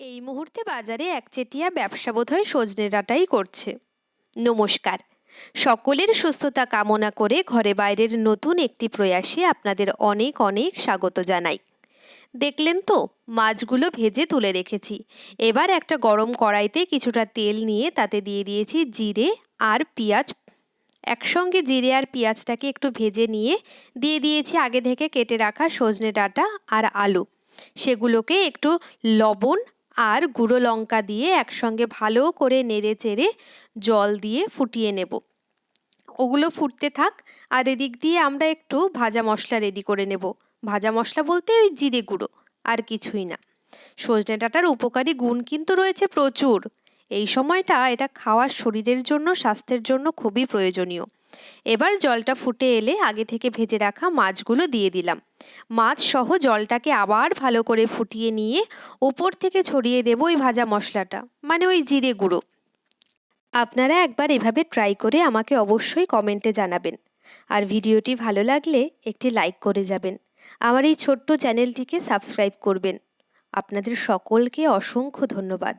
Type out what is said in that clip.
এই মুহূর্তে বাজারে একচেটিয়া ব্যবসা বোধহয় সজনে ডাঁটাই করছে। নমস্কার, সকলের সুস্থতা কামনা করে ঘরে বাইরের নতুন একটি প্রয়াসে আপনাদের অনেক অনেক স্বাগত জানাই। দেখলেন তো, মাছগুলো ভেজে তুলে রেখেছি। এবার একটা গরম কড়াইতে কিছুটা তেল নিয়ে তাতে দিয়ে দিয়েছি জিরে আর পেঁয়াজ। একসঙ্গে জিরে আর পেঁয়াজটাকে একটু ভেজে নিয়ে দিয়ে দিয়েছি আগে থেকে কেটে রাখা সজনে ডাঁটা আর আলু। সেগুলোকে একটু লবণ আর গুঁড়ো লঙ্কা দিয়ে একসঙ্গে ভালো করে নেড়ে চেড়ে জল দিয়ে ফুটিয়ে নেব। ওগুলো ফুটতে থাক, আর এদিক দিয়ে আমরা একটু ভাজা মশলা রেডি করে নেব। ভাজা মশলা বলতে ওই জিরে গুঁড়ো, আর কিছুই না। সজনে ডাঁটার উপকারী গুণ কিন্তু রয়েছে প্রচুর। এই সময়টা এটা খাওয়ার শরীরের জন্য, স্বাস্থ্যের জন্য খুবই প্রয়োজনীয়। এবার জলটা ফুটে এলে আগে থেকে ভেজে রাখা মাছগুলো দিয়ে দিলাম। মাছ সহ জলটাকে আবার ভালো করে ফুটিয়ে নিয়ে ওপর থেকে ছড়িয়ে দেব ওই ভাজা মশলাটা, মানে ওই জিরে গুঁড়ো। আপনারা একবার এভাবে ট্রাই করে আমাকে অবশ্যই কমেন্টে জানাবেন। আর ভিডিওটি ভালো লাগলে একটি লাইক করে যাবেন। আমার এই ছোট্ট চ্যানেলটিকে সাবস্ক্রাইব করবেন। আপনাদের সকলকে অসংখ্য ধন্যবাদ।